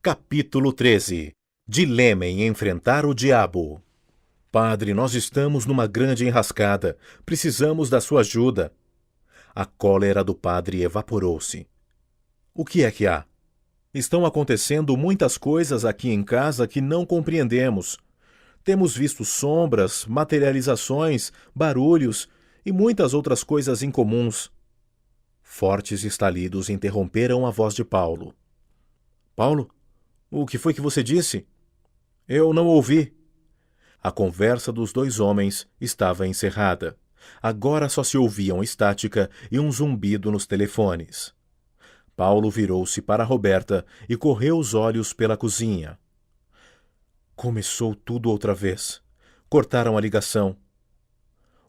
Capítulo 13. Dilema em enfrentar o diabo. Padre, nós estamos numa grande enrascada. Precisamos da sua ajuda. A cólera do padre evaporou-se. O que é que há? Estão acontecendo muitas coisas aqui em casa que não compreendemos. Temos visto sombras, materializações, barulhos e muitas outras coisas incomuns. Fortes estalidos interromperam a voz de Paulo. Paulo? O que foi que você disse? Eu não ouvi. A conversa dos dois homens estava encerrada. Agora só se ouviam estática e um zumbido nos telefones. Paulo virou-se para Roberta e correu os olhos pela cozinha. Começou tudo outra vez. Cortaram a ligação.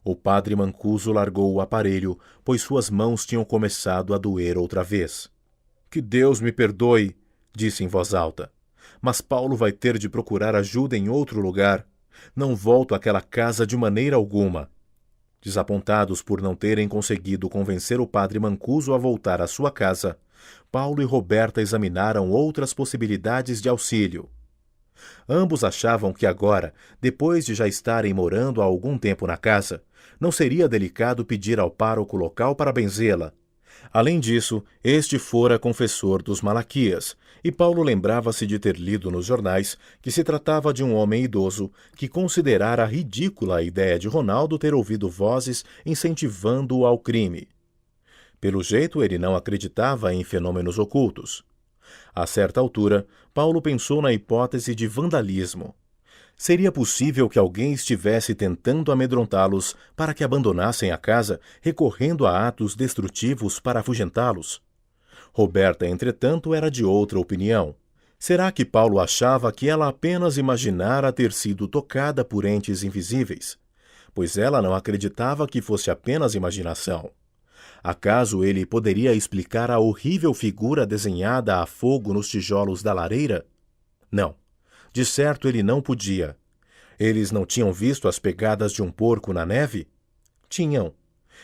O padre Mancuso largou o aparelho, pois suas mãos tinham começado a doer outra vez. Que Deus me perdoe, disse em voz alta. Mas Paulo vai ter de procurar ajuda em outro lugar. Não volto àquela casa de maneira alguma. Desapontados por não terem conseguido convencer o padre Mancuso a voltar à sua casa, Paulo e Roberta examinaram outras possibilidades de auxílio. Ambos achavam que agora, depois de já estarem morando há algum tempo na casa, não seria delicado pedir ao pároco local para benzê-la. Além disso, este fora confessor dos Malaquias, e Paulo lembrava-se de ter lido nos jornais que se tratava de um homem idoso que considerara ridícula a ideia de Ronaldo ter ouvido vozes incentivando-o ao crime. Pelo jeito, ele não acreditava em fenômenos ocultos. A certa altura, Paulo pensou na hipótese de vandalismo. Seria possível que alguém estivesse tentando amedrontá-los para que abandonassem a casa, recorrendo a atos destrutivos para afugentá-los? Roberta, entretanto, era de outra opinião. Será que Paulo achava que ela apenas imaginara ter sido tocada por entes invisíveis? Pois ela não acreditava que fosse apenas imaginação. Acaso ele poderia explicar a horrível figura desenhada a fogo nos tijolos da lareira? Não. De certo ele não podia. Eles não tinham visto as pegadas de um porco na neve? Tinham.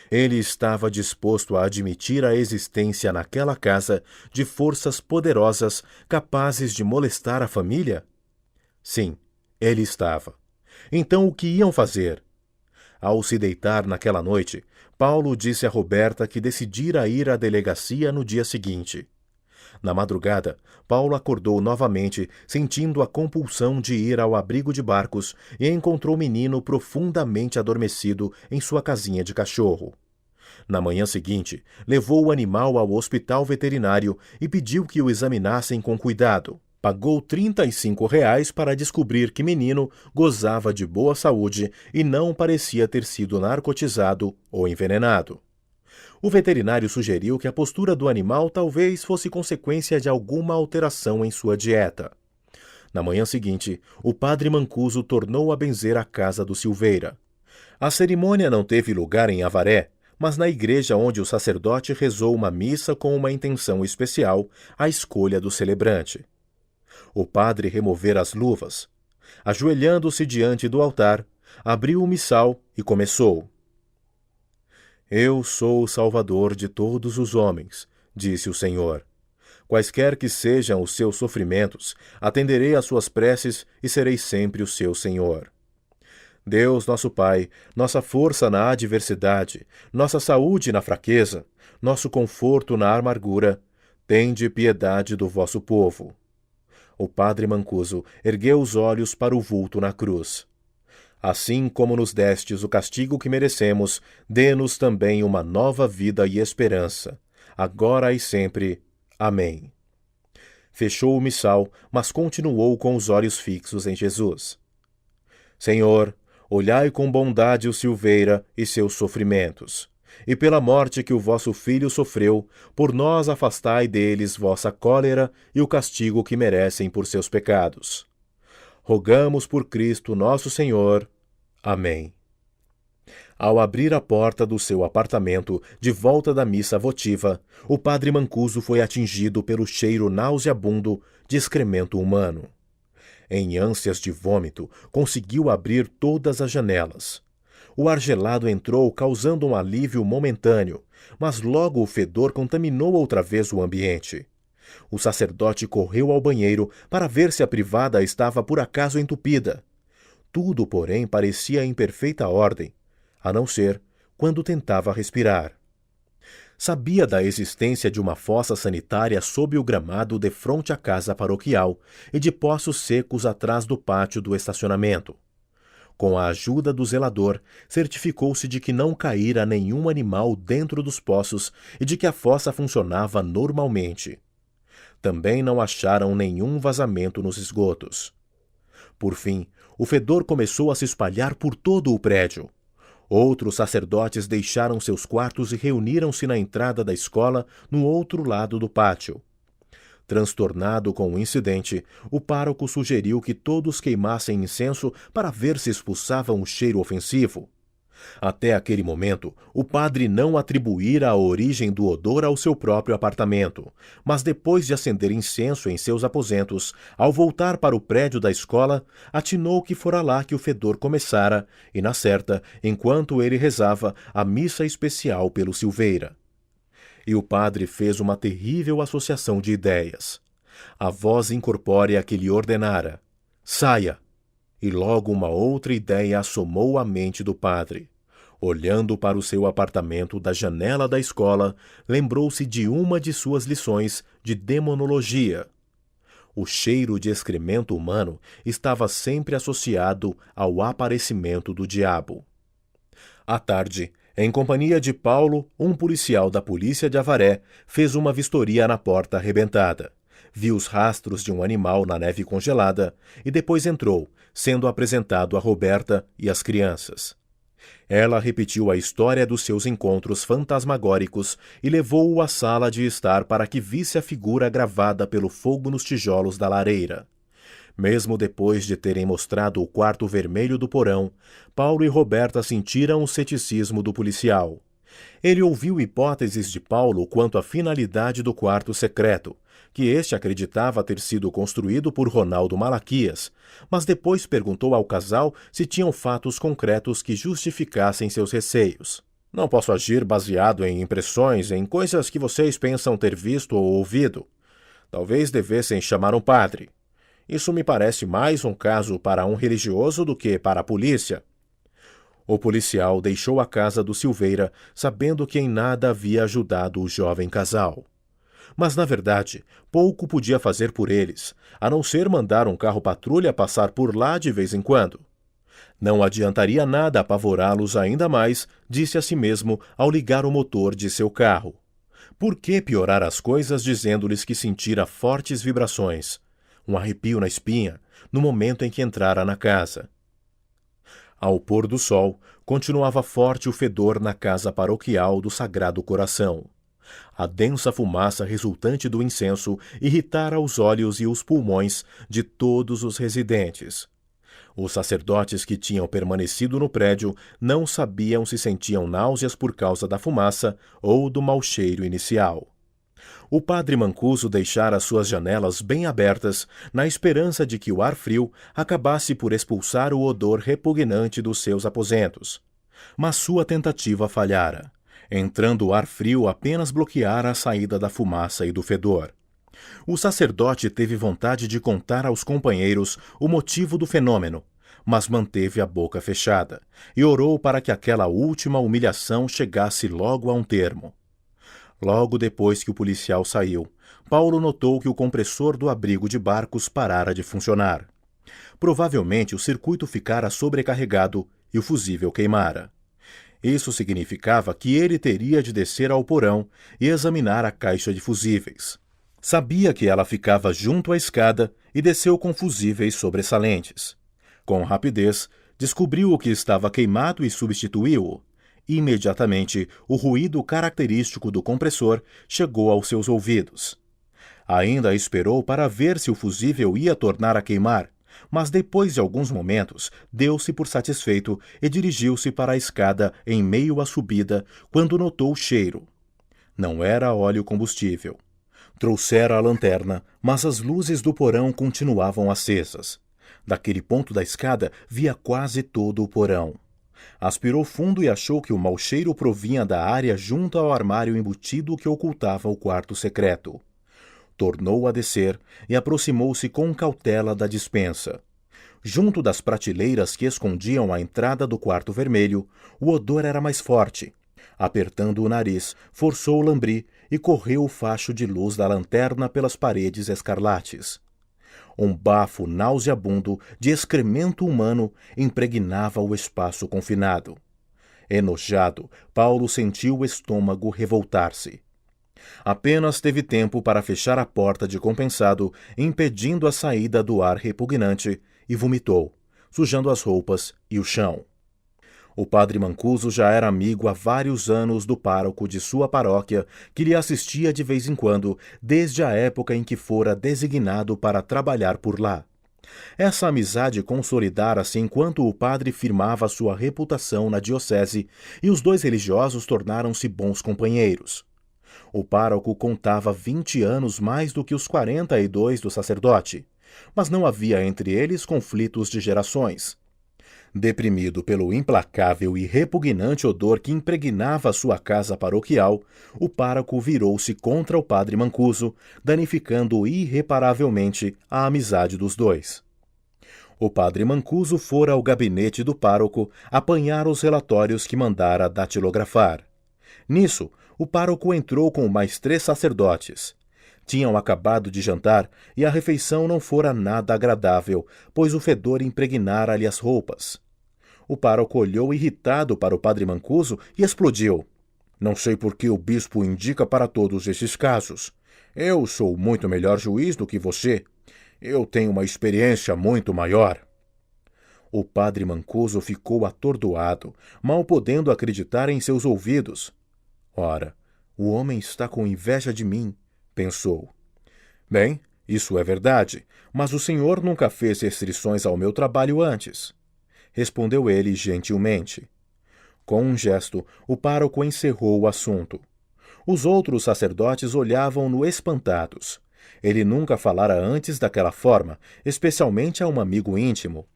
Ele estava disposto a admitir a existência naquela casa de forças poderosas capazes de molestar a família? Sim, ele estava. Então o que iam fazer? Ao se deitar naquela noite, Paulo disse a Roberta que decidira ir à delegacia no dia seguinte. Na madrugada, Paulo acordou novamente, sentindo a compulsão de ir ao abrigo de Barcos e encontrou o menino profundamente adormecido em sua casinha de cachorro. Na manhã seguinte, levou o animal ao hospital veterinário e pediu que o examinassem com cuidado. Pagou R$ 35 para descobrir que menino gozava de boa saúde e não parecia ter sido narcotizado ou envenenado. O veterinário sugeriu que a postura do animal talvez fosse consequência de alguma alteração em sua dieta. Na manhã seguinte, o padre Mancuso tornou a benzer a casa do Silveira. A cerimônia não teve lugar em Avaré, mas na igreja onde o sacerdote rezou uma missa com uma intenção especial, a escolha do celebrante. O padre removera as luvas. Ajoelhando-se diante do altar, abriu o missal e começou. Eu sou o Salvador de todos os homens, disse o Senhor. Quaisquer que sejam os seus sofrimentos, atenderei às suas preces e serei sempre o seu Senhor. Deus, nosso Pai, nossa força na adversidade, nossa saúde na fraqueza, nosso conforto na amargura, tende piedade do vosso povo. O padre Mancuso ergueu os olhos para o vulto na cruz. Assim como nos destes o castigo que merecemos, dê-nos também uma nova vida e esperança, agora e sempre. Amém. Fechou o missal, mas continuou com os olhos fixos em Jesus. Senhor, olhai com bondade o Silveira e seus sofrimentos, e pela morte que o vosso filho sofreu, por nós afastai deles vossa cólera e o castigo que merecem por seus pecados. Rogamos por Cristo nosso Senhor. Amém. Ao abrir a porta do seu apartamento, de volta da missa votiva, o padre Mancuso foi atingido pelo cheiro nauseabundo de excremento humano. Em ânsias de vômito, conseguiu abrir todas as janelas. O ar gelado entrou, causando um alívio momentâneo, mas logo o fedor contaminou outra vez o ambiente. O sacerdote correu ao banheiro para ver se a privada estava por acaso entupida. Tudo, porém, parecia em perfeita ordem, a não ser quando tentava respirar. Sabia da existência de uma fossa sanitária sob o gramado defronte à casa paroquial e de poços secos atrás do pátio do estacionamento. Com a ajuda do zelador, certificou-se de que não caíra nenhum animal dentro dos poços e de que a fossa funcionava normalmente. Também não acharam nenhum vazamento nos esgotos. Por fim, o fedor começou a se espalhar por todo o prédio. Outros sacerdotes deixaram seus quartos e reuniram-se na entrada da escola no outro lado do pátio. Transtornado com o incidente, o pároco sugeriu que todos queimassem incenso para ver se expulsavam o cheiro ofensivo. Até aquele momento, o padre não atribuíra a origem do odor ao seu próprio apartamento, mas depois de acender incenso em seus aposentos, ao voltar para o prédio da escola, atinou que fora lá que o fedor começara, e na certa, enquanto ele rezava a missa especial pelo Silveira. E o padre fez uma terrível associação de ideias. A voz incorpórea que lhe ordenara: saia! E logo uma outra ideia assomou à mente do padre. Olhando para o seu apartamento da janela da escola, lembrou-se de uma de suas lições de demonologia. O cheiro de excremento humano estava sempre associado ao aparecimento do diabo. À tarde, em companhia de Paulo, um policial da polícia de Avaré fez uma vistoria na porta arrebentada. Viu os rastros de um animal na neve congelada e depois entrou, sendo apresentado a Roberta e as crianças. Ela repetiu a história dos seus encontros fantasmagóricos e levou-o à sala de estar para que visse a figura gravada pelo fogo nos tijolos da lareira. Mesmo depois de terem mostrado o quarto vermelho do porão, Paulo e Roberta sentiram o ceticismo do policial. Ele ouviu hipóteses de Paulo quanto à finalidade do quarto secreto, que este acreditava ter sido construído por Ronaldo Malaquias, mas depois perguntou ao casal se tinham fatos concretos que justificassem seus receios. Não posso agir baseado em impressões, em coisas que vocês pensam ter visto ou ouvido. Talvez devessem chamar um padre. Isso me parece mais um caso para um religioso do que para a polícia. O policial deixou a casa do Silveira, sabendo que em nada havia ajudado o jovem casal. Mas, na verdade, pouco podia fazer por eles, a não ser mandar um carro-patrulha passar por lá de vez em quando. Não adiantaria nada apavorá-los ainda mais, disse a si mesmo ao ligar o motor de seu carro. Por que piorar as coisas dizendo-lhes que sentira fortes vibrações, um arrepio na espinha, no momento em que entrara na casa? Ao pôr do sol, continuava forte o fedor na casa paroquial do Sagrado Coração. A densa fumaça resultante do incenso irritara os olhos e os pulmões de todos os residentes. Os sacerdotes que tinham permanecido no prédio não sabiam se sentiam náuseas por causa da fumaça ou do mau cheiro inicial. O padre Mancuso deixara suas janelas bem abertas, na esperança de que o ar frio acabasse por expulsar o odor repugnante dos seus aposentos. Mas sua tentativa falhara. Entrando o ar frio apenas bloqueara a saída da fumaça e do fedor. O sacerdote teve vontade de contar aos companheiros o motivo do fenômeno, mas manteve a boca fechada e orou para que aquela última humilhação chegasse logo a um termo. Logo depois que o policial saiu, Paulo notou que o compressor do abrigo de barcos parara de funcionar. Provavelmente o circuito ficara sobrecarregado e o fusível queimara. Isso significava que ele teria de descer ao porão e examinar a caixa de fusíveis. Sabia que ela ficava junto à escada e desceu com fusíveis sobressalentes. Com rapidez, descobriu o que estava queimado e substituiu-o. Imediatamente, o ruído característico do compressor chegou aos seus ouvidos. Ainda esperou para ver se o fusível ia tornar a queimar, mas depois de alguns momentos, deu-se por satisfeito e dirigiu-se para a escada em meio à subida, quando notou o cheiro. Não era óleo combustível. Trouxera a lanterna, mas as luzes do porão continuavam acesas. Daquele ponto da escada, via quase todo o porão. Aspirou fundo e achou que o mau cheiro provinha da área junto ao armário embutido que ocultava o quarto secreto. Tornou a descer e aproximou-se com cautela da despensa. Junto das prateleiras que escondiam a entrada do quarto vermelho, o odor era mais forte. Apertando o nariz, forçou o lambri e correu o facho de luz da lanterna pelas paredes escarlates. Um bafo nauseabundo de excremento humano impregnava o espaço confinado. Enojado, Paulo sentiu o estômago revoltar-se. Apenas teve tempo para fechar a porta de compensado, impedindo a saída do ar repugnante, e vomitou, sujando as roupas e o chão. O padre Mancuso já era amigo há vários anos do pároco de sua paróquia, que lhe assistia de vez em quando, desde a época em que fora designado para trabalhar por lá. Essa amizade consolidara-se enquanto o padre firmava sua reputação na diocese e os dois religiosos tornaram-se bons companheiros. O pároco contava 20 anos mais do que os 42 do sacerdote, mas não havia entre eles conflitos de gerações. Deprimido pelo implacável e repugnante odor que impregnava sua casa paroquial, o pároco virou-se contra o padre Mancuso, danificando irreparavelmente a amizade dos dois. O padre Mancuso fora ao gabinete do pároco apanhar os relatórios que mandara datilografar. Nisso, o pároco entrou com mais 3 sacerdotes. Tinham acabado de jantar e a refeição não fora nada agradável, pois o fedor impregnara-lhe as roupas. O pároco olhou irritado para o padre Mancuso e explodiu. Não sei por que o bispo indica para todos esses casos. Eu sou muito melhor juiz do que você. Eu tenho uma experiência muito maior. O padre Mancuso ficou atordoado, mal podendo acreditar em seus ouvidos. Ora, o homem está com inveja de mim, pensou. Bem, isso é verdade, mas o senhor nunca fez restrições ao meu trabalho antes. Respondeu ele gentilmente. Com um gesto, o pároco encerrou o assunto. Os outros sacerdotes olhavam-no espantados. Ele nunca falara antes daquela forma, especialmente a um amigo íntimo.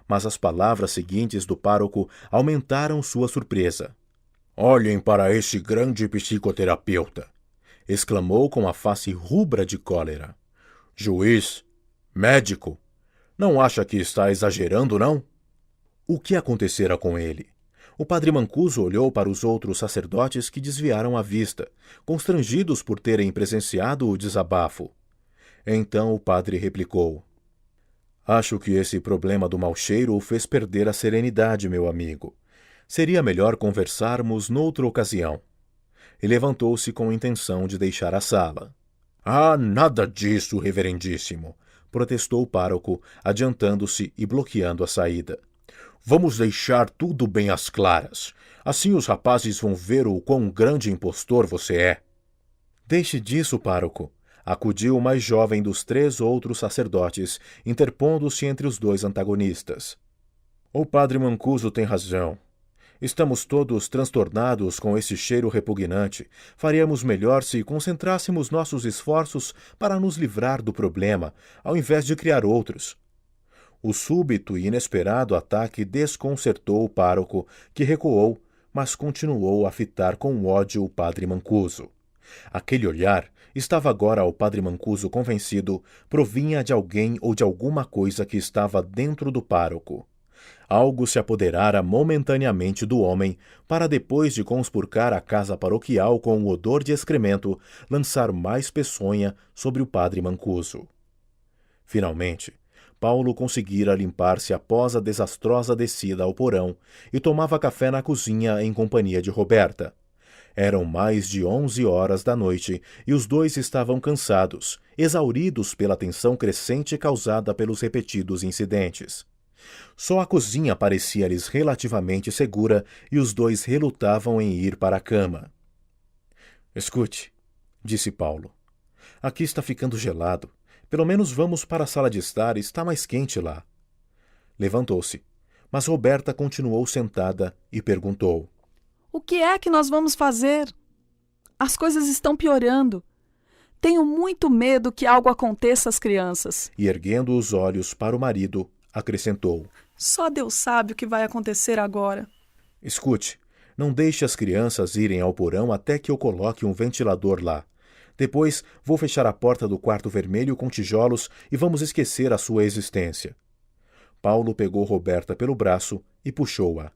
Mas as palavras seguintes do pároco aumentaram sua surpresa. Olhem para esse grande psicoterapeuta! Exclamou com a face rubra de cólera. Juiz? Médico? Não acha que está exagerando, não? O que acontecera com ele? O padre Mancuso olhou para os outros sacerdotes que desviaram a vista, constrangidos por terem presenciado o desabafo. Então o padre replicou. Acho que esse problema do mau cheiro o fez perder a serenidade, meu amigo. Seria melhor conversarmos noutra ocasião. E levantou-se com intenção de deixar a sala. Ah, nada disso, reverendíssimo, protestou o pároco, adiantando-se e bloqueando a saída. Vamos deixar tudo bem às claras. Assim os rapazes vão ver o quão grande impostor você é. Deixe disso, pároco, acudiu o mais jovem dos 3 outros sacerdotes, interpondo-se entre os 2 antagonistas. O padre Mancuso tem razão. Estamos todos transtornados com esse cheiro repugnante. Faríamos melhor se concentrássemos nossos esforços para nos livrar do problema, ao invés de criar outros. O súbito e inesperado ataque desconcertou o pároco, que recuou, mas continuou a fitar com ódio o padre Mancuso. Aquele olhar, estava agora o padre Mancuso convencido, provinha de alguém ou de alguma coisa que estava dentro do pároco. Algo se apoderara momentaneamente do homem, para depois de conspurcar a casa paroquial com o odor de excremento, lançar mais peçonha sobre o padre Mancuso. Finalmente, Paulo conseguira limpar-se após a desastrosa descida ao porão e tomava café na cozinha em companhia de Roberta. Eram mais de 11 horas da noite e os dois estavam cansados, exauridos pela tensão crescente causada pelos repetidos incidentes. Só a cozinha parecia-lhes relativamente segura e os dois relutavam em ir para a cama. Escute, disse Paulo. Aqui está ficando gelado. Pelo menos vamos para a sala de estar, está mais quente lá. Levantou-se, mas Roberta continuou sentada e perguntou. O que é que nós vamos fazer? As coisas estão piorando. Tenho muito medo que algo aconteça às crianças. E erguendo os olhos para o marido, acrescentou. Só Deus sabe o que vai acontecer agora. Escute, não deixe as crianças irem ao porão até que eu coloque um ventilador lá. Depois, vou fechar a porta do quarto vermelho com tijolos e vamos esquecer a sua existência. Paulo pegou Roberta pelo braço e puxou-a.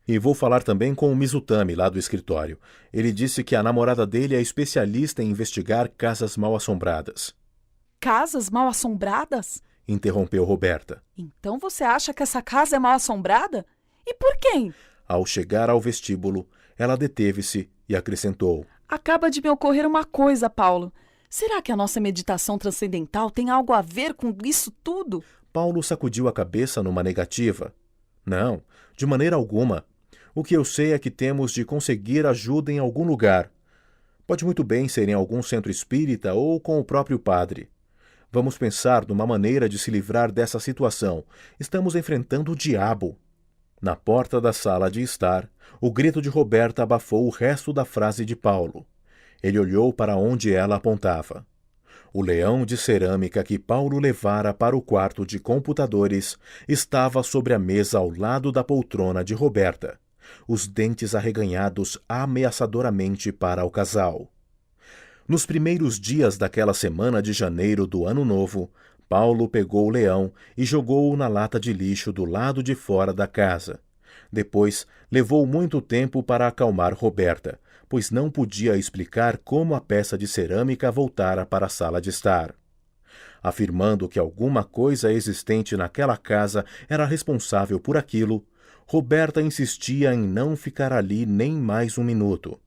E vou falar também com o Mizutami, lá do escritório. Ele disse que a namorada dele é especialista em investigar casas mal-assombradas. Casas mal-assombradas? Interrompeu Roberta. Então você acha que essa casa é mal-assombrada? E por quem? Ao chegar ao vestíbulo, ela deteve-se e acrescentou. Acaba de me ocorrer uma coisa, Paulo. Será que a nossa meditação transcendental tem algo a ver com isso tudo? Paulo sacudiu a cabeça numa negativa. Não, de maneira alguma. O que eu sei é que temos de conseguir ajuda em algum lugar. Pode muito bem ser em algum centro espírita ou com o próprio padre. Vamos pensar numa maneira de se livrar dessa situação. Estamos enfrentando o diabo. Na porta da sala de estar, o grito de Roberta abafou o resto da frase de Paulo. Ele olhou para onde ela apontava. O leão de cerâmica que Paulo levara para o quarto de computadores estava sobre a mesa ao lado da poltrona de Roberta, os dentes arreganhados ameaçadoramente para o casal. Nos primeiros dias daquela semana de janeiro do ano novo, Paulo pegou o leão e jogou-o na lata de lixo do lado de fora da casa. Depois, levou muito tempo para acalmar Roberta, pois não podia explicar como a peça de cerâmica voltara para a sala de estar. Afirmando que alguma coisa existente naquela casa era responsável por aquilo, Roberta insistia em não ficar ali nem mais um minuto.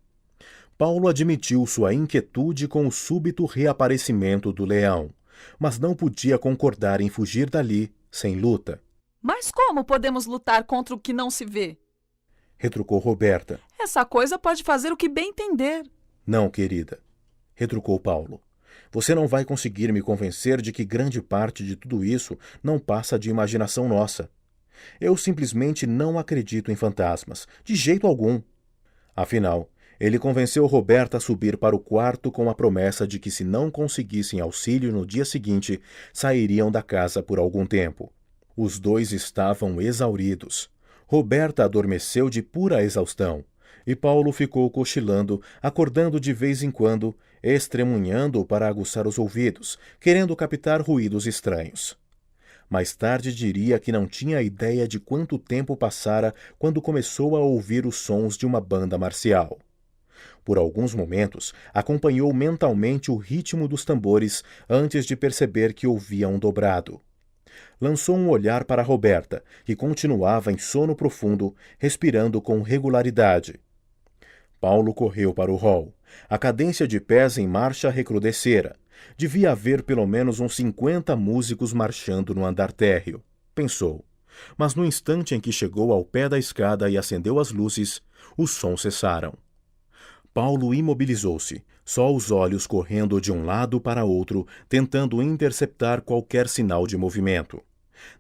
Paulo admitiu sua inquietude com o súbito reaparecimento do leão, mas não podia concordar em fugir dali sem luta. Mas como podemos lutar contra o que não se vê? Retrucou Roberta. Essa coisa pode fazer o que bem entender. Não, querida, retrucou Paulo. Você não vai conseguir me convencer de que grande parte de tudo isso não passa de imaginação nossa. Eu simplesmente não acredito em fantasmas, de jeito algum. Afinal, ele convenceu Roberta a subir para o quarto com a promessa de que, se não conseguissem auxílio no dia seguinte, sairiam da casa por algum tempo. Os dois estavam exauridos. Roberta adormeceu de pura exaustão, e Paulo ficou cochilando, acordando de vez em quando, estremunhando para aguçar os ouvidos, querendo captar ruídos estranhos. Mais tarde diria que não tinha ideia de quanto tempo passara quando começou a ouvir os sons de uma banda marcial. Por alguns momentos, acompanhou mentalmente o ritmo dos tambores antes de perceber que ouvia um dobrado. Lançou um olhar para Roberta, que continuava em sono profundo, respirando com regularidade. Paulo correu para o hall. A cadência de pés em marcha recrudescera. Devia haver pelo menos uns 50 músicos marchando no andar térreo, pensou. Mas no instante em que chegou ao pé da escada e acendeu as luzes, os sons cessaram. Paulo imobilizou-se, só os olhos correndo de um lado para outro, tentando interceptar qualquer sinal de movimento.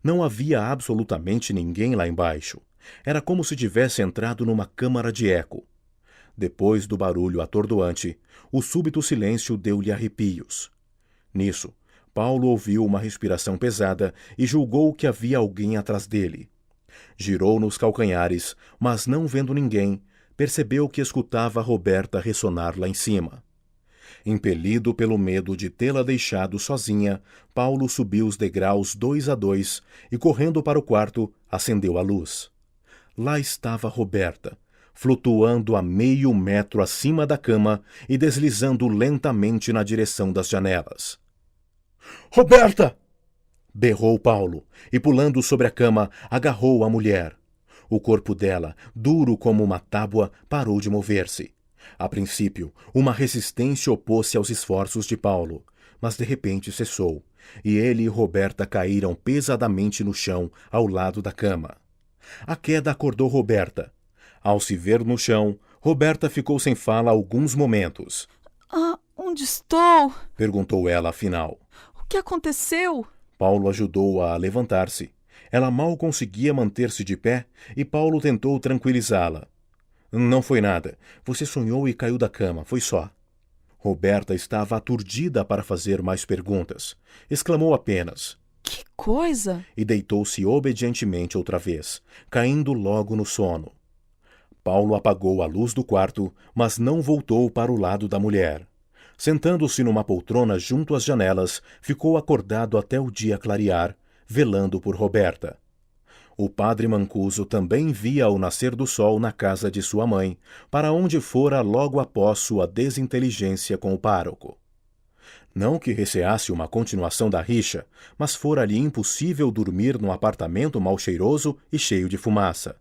Não havia absolutamente ninguém lá embaixo. Era como se tivesse entrado numa câmara de eco. Depois do barulho atordoante, o súbito silêncio deu-lhe arrepios. Nisso, Paulo ouviu uma respiração pesada e julgou que havia alguém atrás dele. Girou nos calcanhares, mas não vendo ninguém, percebeu que escutava Roberta ressonar lá em cima. Impelido pelo medo de tê-la deixado sozinha, Paulo subiu os degraus 2 a 2 e, correndo para o quarto, acendeu a luz. Lá estava Roberta, flutuando a meio metro acima da cama e deslizando lentamente na direção das janelas. "Roberta!" berrou Paulo, e pulando sobre a cama, agarrou a mulher. O corpo dela, duro como uma tábua, parou de mover-se. A princípio, uma resistência opôs-se aos esforços de Paulo, mas de repente cessou, e ele e Roberta caíram pesadamente no chão ao lado da cama. A queda acordou Roberta. Ao se ver no chão, Roberta ficou sem fala alguns momentos. Onde estou? Perguntou ela afinal. O que aconteceu? Paulo ajudou-a a levantar-se. Ela mal conseguia manter-se de pé e Paulo tentou tranquilizá-la. Não foi nada. Você sonhou e caiu da cama, foi só. Roberta estava aturdida para fazer mais perguntas. Exclamou apenas. Que coisa! E deitou-se obedientemente outra vez, caindo logo no sono. Paulo apagou a luz do quarto, mas não voltou para o lado da mulher. Sentando-se numa poltrona junto às janelas, ficou acordado até o dia clarear, velando por Roberta. O padre Mancuso também via o nascer do sol na casa de sua mãe, para onde fora logo após sua desinteligência com o pároco. Não que receasse uma continuação da rixa, mas fora-lhe impossível dormir num apartamento mal cheiroso e cheio de fumaça.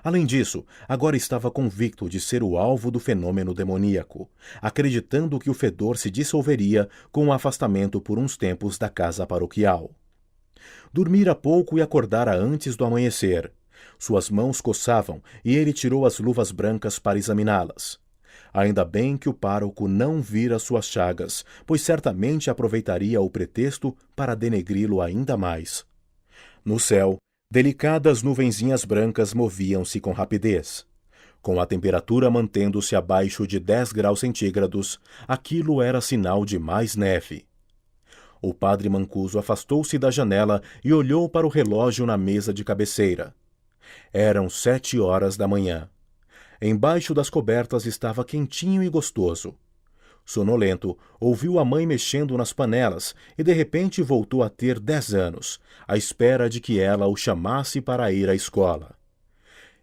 Além disso, agora estava convicto de ser o alvo do fenômeno demoníaco, acreditando que o fedor se dissolveria com o afastamento por uns tempos da casa paroquial. Dormira pouco e acordara antes do amanhecer. Suas mãos coçavam e ele tirou as luvas brancas para examiná-las. Ainda bem que o pároco não vira suas chagas, pois certamente aproveitaria o pretexto para denegri-lo ainda mais. No céu, delicadas nuvenzinhas brancas moviam-se com rapidez. Com a temperatura mantendo-se abaixo de 10 graus centígrados, aquilo era sinal de mais neve. O padre Mancuso afastou-se da janela e olhou para o relógio na mesa de cabeceira. Eram 7 horas da manhã. Embaixo das cobertas estava quentinho e gostoso. Sonolento, ouviu a mãe mexendo nas panelas e de repente voltou a ter 10 anos, à espera de que ela o chamasse para ir à escola.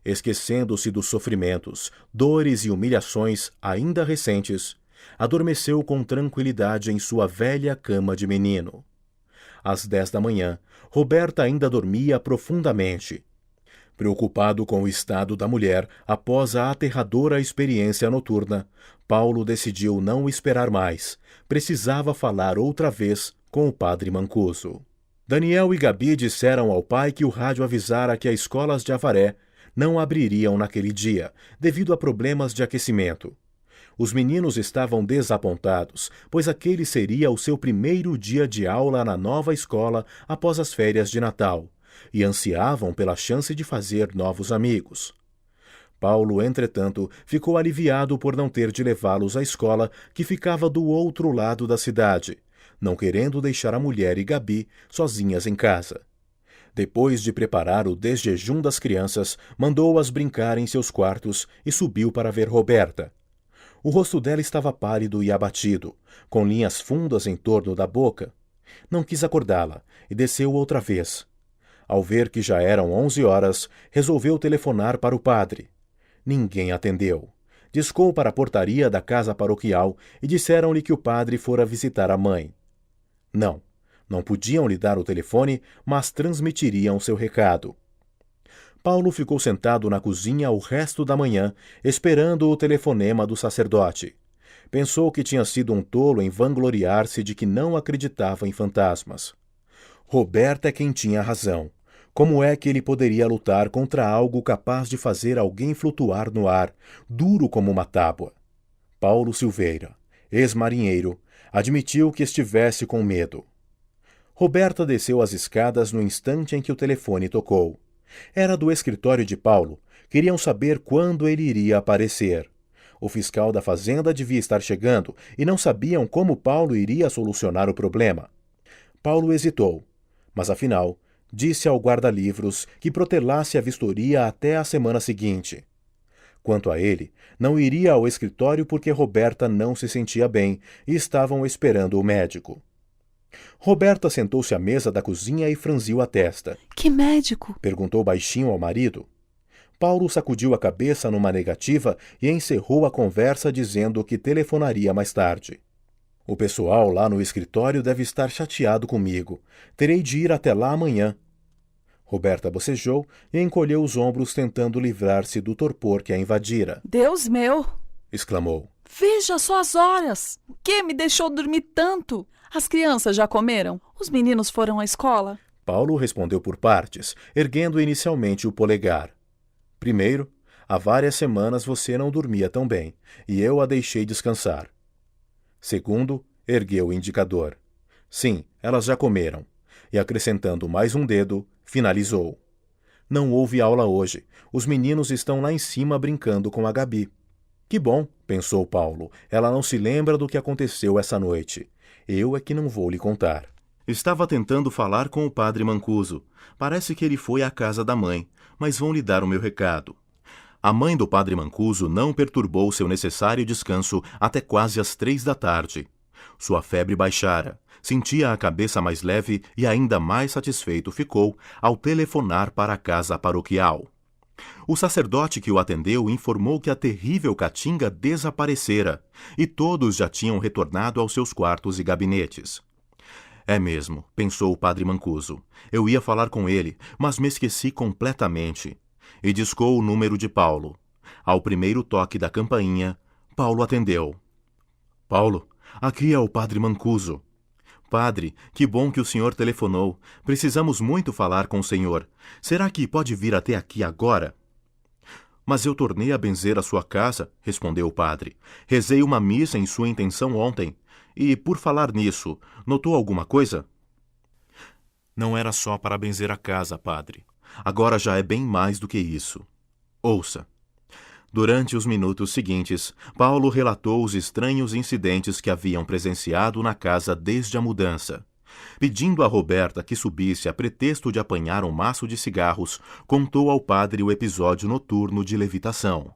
Esquecendo-se dos sofrimentos, dores e humilhações ainda recentes, adormeceu com tranquilidade em sua velha cama de menino. Às 10 da manhã, Roberta ainda dormia profundamente. Preocupado com o estado da mulher após a aterradora experiência noturna, Paulo decidiu não esperar mais. Precisava falar outra vez com o padre Mancuso. Daniel e Gabi disseram ao pai que o rádio avisara que as escolas de Avaré não abririam naquele dia, devido a problemas de aquecimento. Os meninos estavam desapontados, pois aquele seria o seu primeiro dia de aula na nova escola após as férias de Natal, e ansiavam pela chance de fazer novos amigos. Paulo, entretanto, ficou aliviado por não ter de levá-los à escola, que ficava do outro lado da cidade, não querendo deixar a mulher e Gabi sozinhas em casa. Depois de preparar o desjejum das crianças, mandou-as brincar em seus quartos e subiu para ver Roberta. O rosto dela estava pálido e abatido, com linhas fundas em torno da boca. Não quis acordá-la e desceu outra vez. Ao ver que já eram 11 horas, resolveu telefonar para o padre. Ninguém atendeu. Discou para a portaria da casa paroquial e disseram-lhe que o padre fora visitar a mãe. Não podiam lhe dar o telefone, mas transmitiriam seu recado. Paulo ficou sentado na cozinha o resto da manhã, esperando o telefonema do sacerdote. Pensou que tinha sido um tolo em vangloriar-se de que não acreditava em fantasmas. Roberta é quem tinha razão. Como é que ele poderia lutar contra algo capaz de fazer alguém flutuar no ar, duro como uma tábua? Paulo Silveira, ex-marinheiro, admitiu que estivesse com medo. Roberta desceu as escadas no instante em que o telefone tocou. Era do escritório de Paulo. Queriam saber quando ele iria aparecer. O fiscal da fazenda devia estar chegando e não sabiam como Paulo iria solucionar o problema. Paulo hesitou, mas afinal disse ao guarda-livros que protelasse a vistoria até a semana seguinte. Quanto a ele, não iria ao escritório porque Roberta não se sentia bem e estavam esperando o médico. Roberta sentou-se à mesa da cozinha e franziu a testa. Que médico? Perguntou baixinho ao marido. Paulo sacudiu a cabeça numa negativa e encerrou a conversa dizendo que telefonaria mais tarde. O pessoal lá no escritório deve estar chateado comigo. Terei de ir até lá amanhã. Roberta bocejou e encolheu os ombros tentando livrar-se do torpor que a invadira. Deus meu! Exclamou. Veja só as horas! O que me deixou dormir tanto? As crianças já comeram? Os meninos foram à escola? Paulo respondeu por partes, erguendo inicialmente o polegar. Primeiro, há várias semanas você não dormia tão bem, e eu a deixei descansar. Segundo, ergueu o indicador. Sim, elas já comeram. E acrescentando mais um dedo, finalizou. Não houve aula hoje. Os meninos estão lá em cima brincando com a Gabi. Que bom, pensou Paulo. Ela não se lembra do que aconteceu essa noite. Eu é que não vou lhe contar. Estava tentando falar com o padre Mancuso. Parece que ele foi à casa da mãe, mas vão lhe dar o meu recado. A mãe do padre Mancuso não perturbou seu necessário descanso até quase às 3 da tarde. Sua febre baixara, sentia a cabeça mais leve e ainda mais satisfeito ficou ao telefonar para a casa paroquial. O sacerdote que o atendeu informou que a terrível caatinga desaparecera e todos já tinham retornado aos seus quartos e gabinetes. É mesmo, pensou o padre Mancuso. Eu ia falar com ele, mas me esqueci completamente. E discou o número de Paulo. Ao primeiro toque da campainha, Paulo atendeu. Paulo, aqui é o padre Mancuso. Padre, que bom que o senhor telefonou. Precisamos muito falar com o senhor. Será que pode vir até aqui agora? Mas eu tornei a benzer a sua casa, respondeu o padre. Rezei uma missa em sua intenção ontem. E, por falar nisso, notou alguma coisa? Não era só para benzer a casa, padre. Agora já é bem mais do que isso. Ouça. Durante os minutos seguintes, Paulo relatou os estranhos incidentes que haviam presenciado na casa desde a mudança. Pedindo a Roberta que subisse a pretexto de apanhar um maço de cigarros, contou ao padre o episódio noturno de levitação.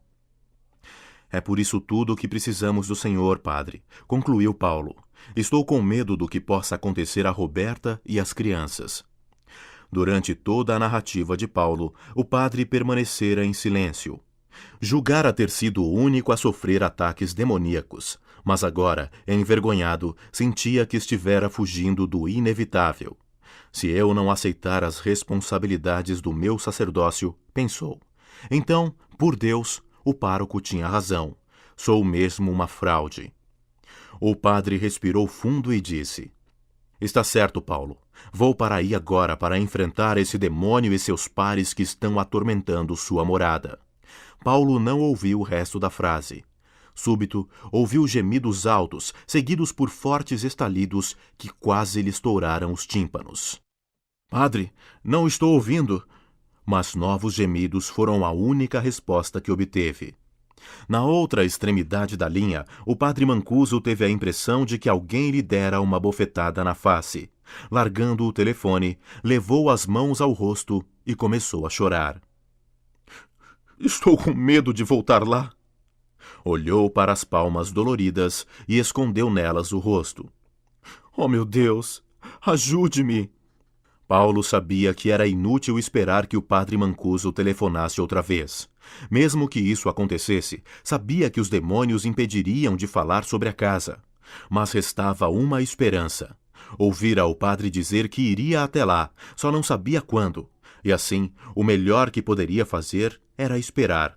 É por isso tudo que precisamos do senhor, padre, concluiu Paulo. Estou com medo do que possa acontecer a Roberta e às crianças. Durante toda a narrativa de Paulo, o padre permanecera em silêncio. Julgara ter sido o único a sofrer ataques demoníacos, mas agora, envergonhado, sentia que estivera fugindo do inevitável. Se eu não aceitar as responsabilidades do meu sacerdócio, pensou. Então, por Deus, o pároco tinha razão. Sou mesmo uma fraude. O padre respirou fundo e disse: Está certo, Paulo. Vou para aí agora para enfrentar esse demônio e seus pares que estão atormentando sua morada. Paulo não ouviu o resto da frase. Súbito, ouviu gemidos altos, seguidos por fortes estalidos que quase lhe estouraram os tímpanos. Padre, não estou ouvindo. Mas novos gemidos foram a única resposta que obteve. Na outra extremidade da linha, o padre Mancuso teve a impressão de que alguém lhe dera uma bofetada na face. Largando o telefone, levou as mãos ao rosto e começou a chorar. Estou com medo de voltar lá. Olhou para as palmas doloridas e escondeu nelas o rosto. Oh, meu Deus! Ajude-me! Paulo sabia que era inútil esperar que o padre Mancuso telefonasse outra vez. Mesmo que isso acontecesse, sabia que os demônios impediriam de falar sobre a casa. Mas restava uma esperança. Ouvira o padre dizer que iria até lá, só não sabia quando. E assim, o melhor que poderia fazer era esperar.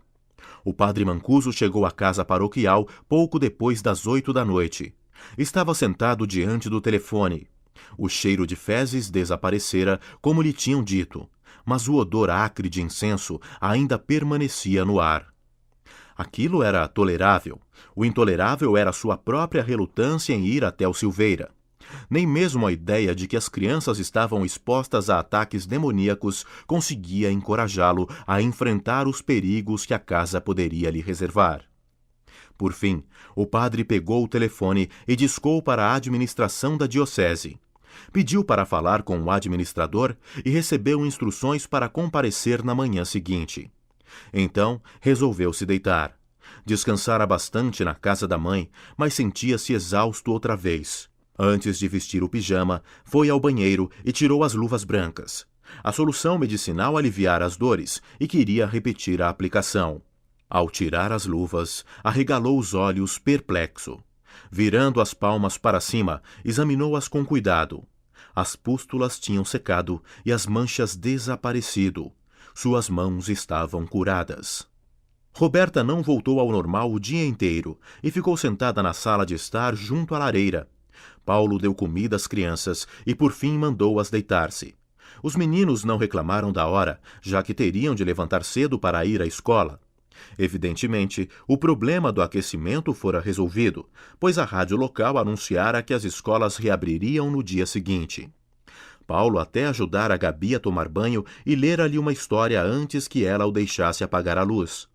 O padre Mancuso chegou à casa paroquial pouco depois das 8 da noite. Estava sentado diante do telefone. O cheiro de fezes desaparecera, como lhe tinham dito, mas o odor acre de incenso ainda permanecia no ar. Aquilo era tolerável. O intolerável era sua própria relutância em ir até o Silveira. Nem mesmo a ideia de que as crianças estavam expostas a ataques demoníacos conseguia encorajá-lo a enfrentar os perigos que a casa poderia lhe reservar. Por fim, o padre pegou o telefone e discou para a administração da diocese. Pediu para falar com o administrador e recebeu instruções para comparecer na manhã seguinte. Então, resolveu se deitar. Descansara bastante na casa da mãe, mas sentia-se exausto outra vez. Antes de vestir o pijama, foi ao banheiro e tirou as luvas brancas. A solução medicinal aliviara as dores e queria repetir a aplicação. Ao tirar as luvas, arregalou os olhos perplexo. Virando as palmas para cima, examinou-as com cuidado. As pústulas tinham secado e as manchas desaparecido. Suas mãos estavam curadas. Roberta não voltou ao normal o dia inteiro e ficou sentada na sala de estar junto à lareira. Paulo deu comida às crianças e por fim mandou-as deitar-se. Os meninos não reclamaram da hora, já que teriam de levantar cedo para ir à escola. Evidentemente, o problema do aquecimento fora resolvido, pois a rádio local anunciara que as escolas reabririam no dia seguinte. Paulo até ajudara a Gabi a tomar banho e lera-lhe uma história antes que ela o deixasse apagar a luz.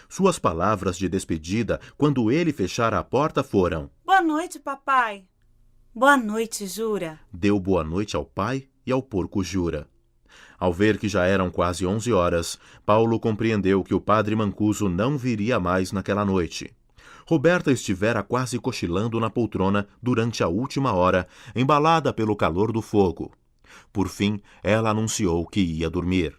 Suas palavras de despedida, quando ele fechara a porta, foram: Boa noite, papai. Boa noite, Jura. Deu boa noite ao pai e ao porco Jura. Ao ver que já eram quase 11 horas, Paulo compreendeu que o padre Mancuso não viria mais naquela noite. Roberta estivera quase cochilando na poltrona durante a última hora, embalada pelo calor do fogo. Por fim, ela anunciou que ia dormir.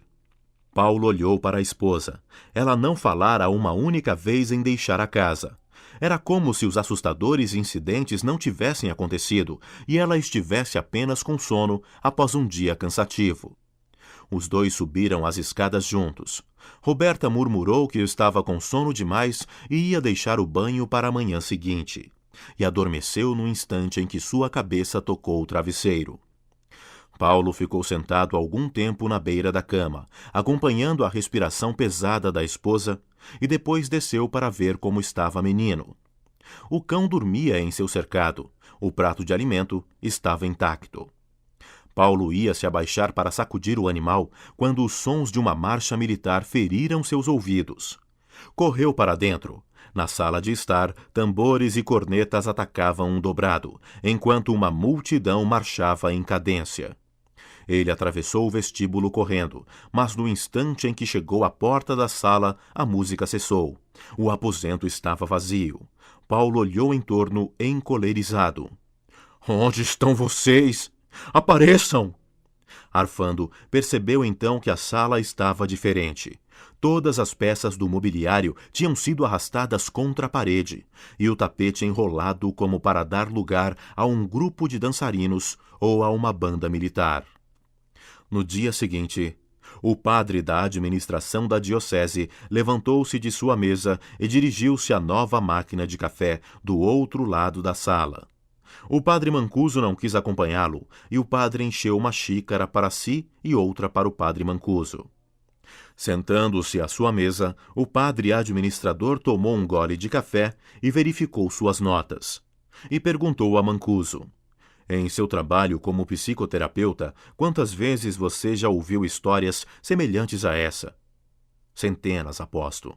Paulo olhou para a esposa. Ela não falara uma única vez em deixar a casa. Era como se os assustadores incidentes não tivessem acontecido e ela estivesse apenas com sono após um dia cansativo. Os dois subiram as escadas juntos. Roberta murmurou que estava com sono demais e ia deixar o banho para a manhã seguinte. E adormeceu no instante em que sua cabeça tocou o travesseiro. Paulo ficou sentado algum tempo na beira da cama, acompanhando a respiração pesada da esposa, e depois desceu para ver como estava menino. O cão dormia em seu cercado. O prato de alimento estava intacto. Paulo ia se abaixar para sacudir o animal quando os sons de uma marcha militar feriram seus ouvidos. Correu para dentro. Na sala de estar, tambores e cornetas atacavam um dobrado, enquanto uma multidão marchava em cadência. Ele atravessou o vestíbulo correndo, mas no instante em que chegou à porta da sala, a música cessou. O aposento estava vazio. Paulo olhou em torno encolerizado. — Onde estão vocês? Apareçam! Arfando, percebeu então que a sala estava diferente. Todas as peças do mobiliário tinham sido arrastadas contra a parede, e o tapete enrolado como para dar lugar a um grupo de dançarinos ou a uma banda militar. No dia seguinte, o padre da administração da diocese levantou-se de sua mesa e dirigiu-se à nova máquina de café do outro lado da sala. O padre Mancuso não quis acompanhá-lo, e o padre encheu uma xícara para si e outra para o padre Mancuso. Sentando-se à sua mesa, o padre administrador tomou um gole de café e verificou suas notas. E perguntou a Mancuso: — Em seu trabalho como psicoterapeuta, quantas vezes você já ouviu histórias semelhantes a essa? — Centenas, aposto.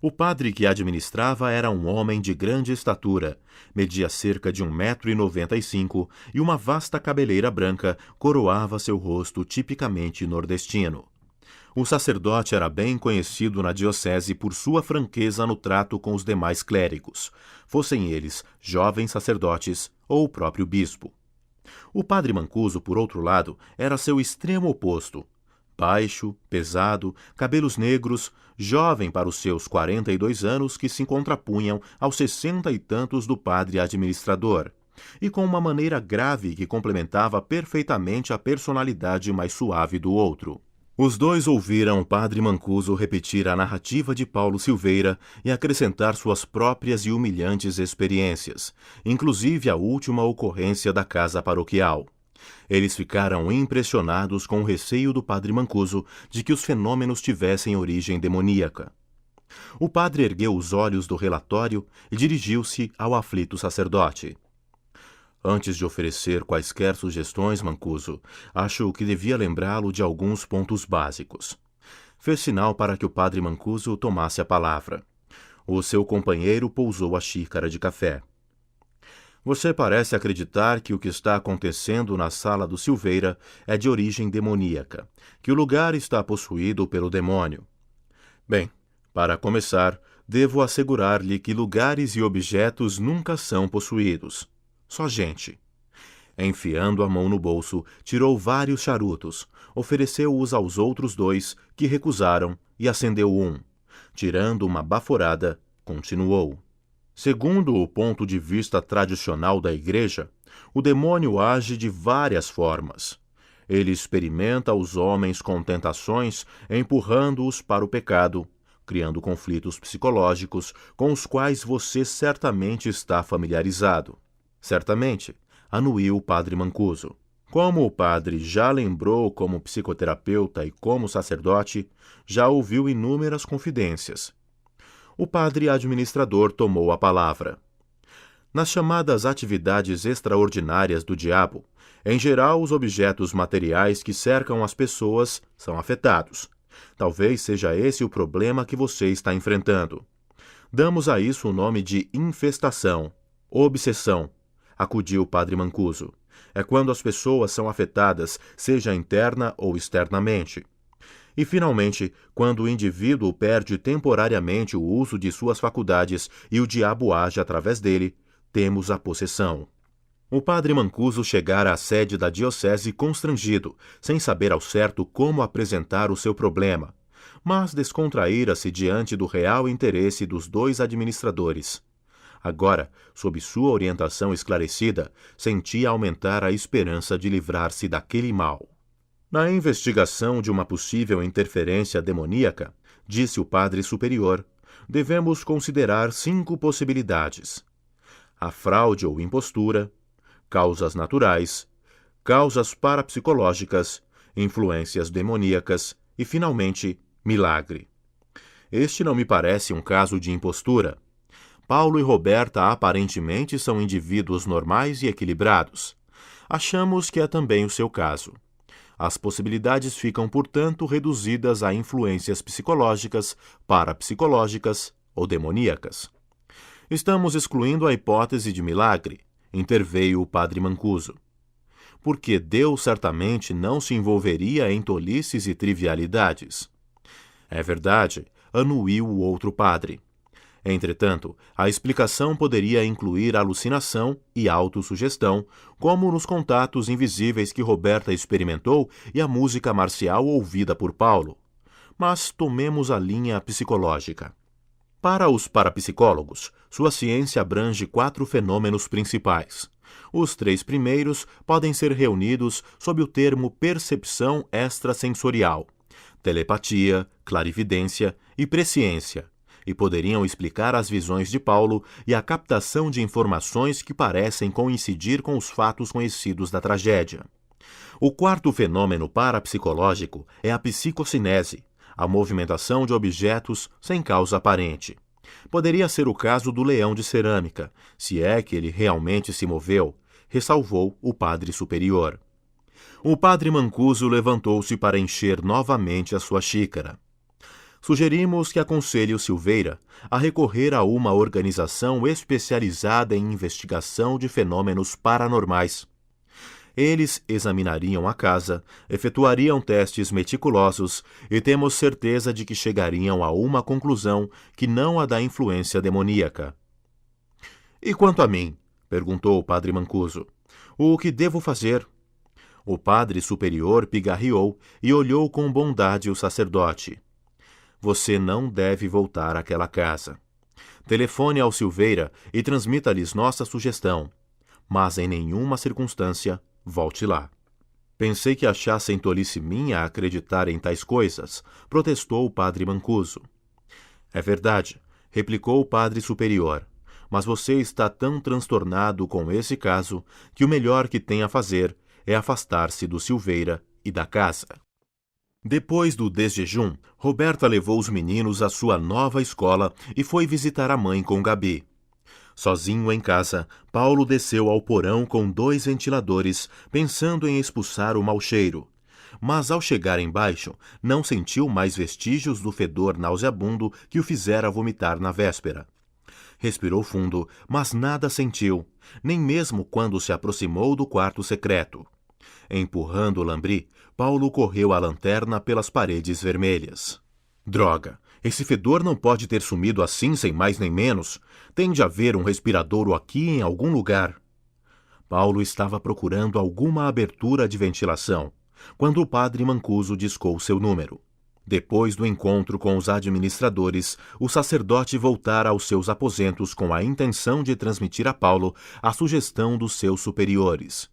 O padre que administrava era um homem de grande estatura, media cerca de 1,95 m e uma vasta cabeleira branca coroava seu rosto tipicamente nordestino. O sacerdote era bem conhecido na diocese por sua franqueza no trato com os demais clérigos, fossem eles jovens sacerdotes ou o próprio bispo. O padre Mancuso, por outro lado, era seu extremo oposto. Baixo, pesado, cabelos negros, jovem para os seus 42 anos que se contrapunham aos 60 e tantos do padre administrador, e com uma maneira grave que complementava perfeitamente a personalidade mais suave do outro. Os dois ouviram o padre Mancuso repetir a narrativa de Paulo Silveira e acrescentar suas próprias e humilhantes experiências, inclusive a última ocorrência da casa paroquial. Eles ficaram impressionados com o receio do padre Mancuso de que os fenômenos tivessem origem demoníaca. O padre ergueu os olhos do relatório e dirigiu-se ao aflito sacerdote. — Antes de oferecer quaisquer sugestões, Mancuso, acho que devia lembrá-lo de alguns pontos básicos. Fez sinal para que o padre Mancuso tomasse a palavra. O seu companheiro pousou a xícara de café. — Você parece acreditar que o que está acontecendo na sala do Silveira é de origem demoníaca, que o lugar está possuído pelo demônio. Bem, para começar, devo assegurar-lhe que lugares e objetos nunca são possuídos. Só gente. Enfiando a mão no bolso, tirou vários charutos, ofereceu-os aos outros dois, que recusaram, e acendeu um. Tirando uma baforada, continuou. Segundo o ponto de vista tradicional da Igreja, o demônio age de várias formas. Ele experimenta os homens com tentações, empurrando-os para o pecado, criando conflitos psicológicos com os quais você certamente está familiarizado. Certamente, anuiu o padre Mancuso. Como o padre já lembrou como psicoterapeuta e como sacerdote, já ouviu inúmeras confidências. O padre administrador tomou a palavra. Nas chamadas atividades extraordinárias do diabo, em geral os objetos materiais que cercam as pessoas são afetados. Talvez seja esse o problema que você está enfrentando. Damos a isso o nome de infestação, obsessão, acudiu o padre Mancuso. É quando as pessoas são afetadas, seja interna ou externamente. E, finalmente, quando o indivíduo perde temporariamente o uso de suas faculdades e o diabo age através dele, temos a possessão. O padre Mancuso chegara à sede da diocese constrangido, sem saber ao certo como apresentar o seu problema, mas descontraíra-se diante do real interesse dos dois administradores. Agora, sob sua orientação esclarecida, sentia aumentar a esperança de livrar-se daquele mal. Na investigação de uma possível interferência demoníaca, disse o padre superior, devemos considerar 5 possibilidades: a fraude ou impostura, causas naturais, causas parapsicológicas, influências demoníacas e, finalmente, milagre. Este não me parece um caso de impostura. Paulo e Roberta aparentemente são indivíduos normais e equilibrados. Achamos que é também o seu caso. As possibilidades ficam, portanto, reduzidas a influências psicológicas, parapsicológicas ou demoníacas. Estamos excluindo a hipótese de milagre, interveio o padre Mancuso. Porque Deus certamente não se envolveria em tolices e trivialidades. É verdade, anuiu o outro padre. Entretanto, a explicação poderia incluir alucinação e autossugestão, como nos contatos invisíveis que Roberta experimentou e a música marcial ouvida por Paulo. Mas tomemos a linha psicológica. Para os parapsicólogos, sua ciência abrange 4 fenômenos principais. Os 3 primeiros podem ser reunidos sob o termo percepção extrasensorial, telepatia, clarividência e presciência, e poderiam explicar as visões de Paulo e a captação de informações que parecem coincidir com os fatos conhecidos da tragédia. O 4º fenômeno parapsicológico é a psicocinese, a movimentação de objetos sem causa aparente. Poderia ser o caso do leão de cerâmica, se é que ele realmente se moveu, ressalvou o padre superior. O padre Mancuso levantou-se para encher novamente a sua xícara. Sugerimos que aconselhe o Silveira a recorrer a uma organização especializada em investigação de fenômenos paranormais. Eles examinariam a casa, efetuariam testes meticulosos e temos certeza de que chegariam a uma conclusão que não a da influência demoníaca. E quanto a mim? Perguntou o padre Mancuso. O que devo fazer? O padre superior pigarreou e olhou com bondade o sacerdote. Você não deve voltar àquela casa. Telefone ao Silveira e transmita-lhes nossa sugestão, mas em nenhuma circunstância volte lá. Pensei que achassem tolice minha acreditar em tais coisas, protestou o padre Mancuso. É verdade, replicou o padre superior, mas você está tão transtornado com esse caso que o melhor que tem a fazer é afastar-se do Silveira e da casa. Depois do desjejum, Roberta levou os meninos à sua nova escola e foi visitar a mãe com Gabi. Sozinho em casa, Paulo desceu ao porão com 2 ventiladores, pensando em expulsar o mau cheiro. Mas ao chegar embaixo, não sentiu mais vestígios do fedor nauseabundo que o fizera vomitar na véspera. Respirou fundo, mas nada sentiu, nem mesmo quando se aproximou do quarto secreto. Empurrando o lambri, Paulo correu a lanterna pelas paredes vermelhas. Droga! Esse fedor não pode ter sumido assim sem mais nem menos. Tem de haver um respiradouro aqui em algum lugar. Paulo estava procurando alguma abertura de ventilação, quando o padre Mancuso discou seu número. Depois do encontro com os administradores, o sacerdote voltara aos seus aposentos com a intenção de transmitir a Paulo a sugestão dos seus superiores.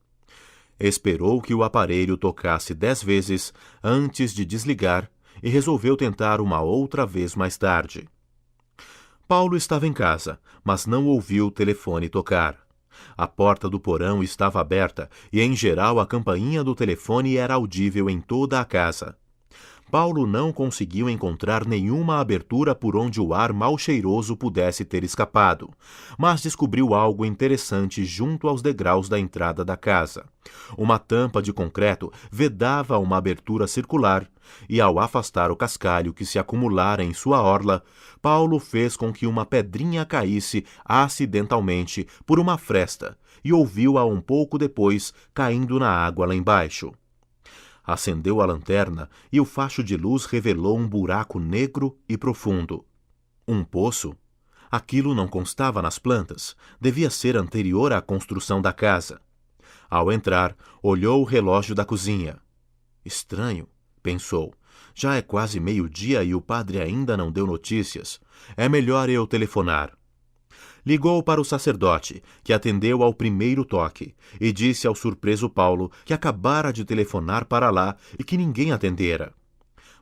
Esperou que o aparelho tocasse 10 vezes antes de desligar e resolveu tentar uma outra vez mais tarde. Paulo estava em casa, mas não ouviu o telefone tocar. A porta do porão estava aberta e, em geral, a campainha do telefone era audível em toda a casa. Paulo não conseguiu encontrar nenhuma abertura por onde o ar mal cheiroso pudesse ter escapado, mas descobriu algo interessante junto aos degraus da entrada da casa. Uma tampa de concreto vedava uma abertura circular, e ao afastar o cascalho que se acumulara em sua orla, Paulo fez com que uma pedrinha caísse acidentalmente por uma fresta e ouviu-a um pouco depois caindo na água lá embaixo. Acendeu a lanterna e o facho de luz revelou um buraco negro e profundo. Um poço? Aquilo não constava nas plantas, devia ser anterior à construção da casa. Ao entrar, olhou o relógio da cozinha. Estranho, pensou. Já é quase meio-dia e o padre ainda não deu notícias. É melhor eu telefonar. Ligou para o sacerdote, que atendeu ao primeiro toque, e disse ao surpreso Paulo que acabara de telefonar para lá e que ninguém atendera.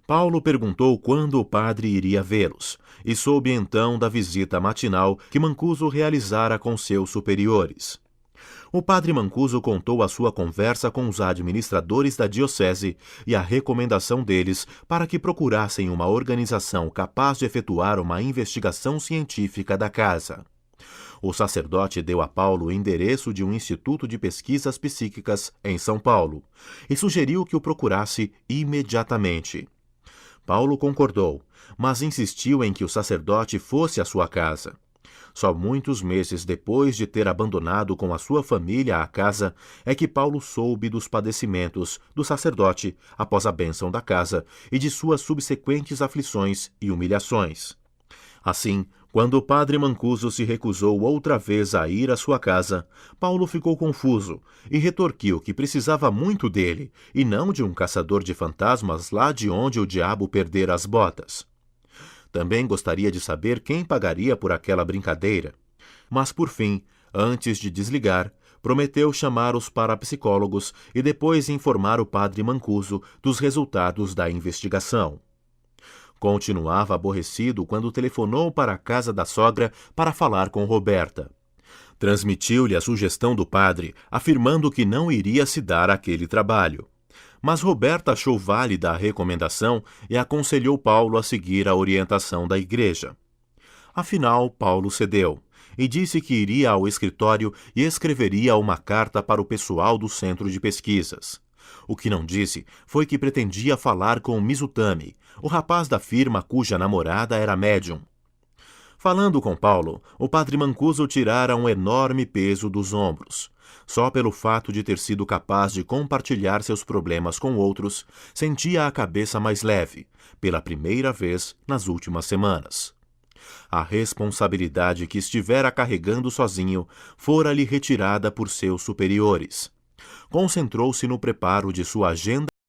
Paulo perguntou quando o padre iria vê-los, e soube então da visita matinal que Mancuso realizara com seus superiores. O padre Mancuso contou a sua conversa com os administradores da diocese e a recomendação deles para que procurassem uma organização capaz de efetuar uma investigação científica da casa. O sacerdote deu a Paulo o endereço de um instituto de pesquisas psíquicas em São Paulo e sugeriu que o procurasse imediatamente. Paulo concordou, mas insistiu em que o sacerdote fosse à sua casa. Só muitos meses depois de ter abandonado com a sua família a casa é que Paulo soube dos padecimentos do sacerdote após a bênção da casa e de suas subsequentes aflições e humilhações. Assim, quando o padre Mancuso se recusou outra vez a ir à sua casa, Paulo ficou confuso e retorquiu que precisava muito dele e não de um caçador de fantasmas lá de onde o diabo perdera as botas. Também gostaria de saber quem pagaria por aquela brincadeira. Mas, por fim, antes de desligar, prometeu chamar os parapsicólogos e depois informar o padre Mancuso dos resultados da investigação. Continuava aborrecido quando telefonou para a casa da sogra para falar com Roberta. Transmitiu-lhe a sugestão do padre, afirmando que não iria se dar aquele trabalho. Mas Roberta achou válida a recomendação e aconselhou Paulo a seguir a orientação da igreja. Afinal, Paulo cedeu e disse que iria ao escritório e escreveria uma carta para o pessoal do centro de pesquisas. O que não disse foi que pretendia falar com Mizutami, o rapaz da firma cuja namorada era médium. Falando com Paulo, o padre Mancuso tirara um enorme peso dos ombros. Só pelo fato de ter sido capaz de compartilhar seus problemas com outros, sentia a cabeça mais leve, pela primeira vez nas últimas semanas. A responsabilidade que estivera carregando sozinho fora-lhe retirada por seus superiores. Concentrou-se no preparo de sua agenda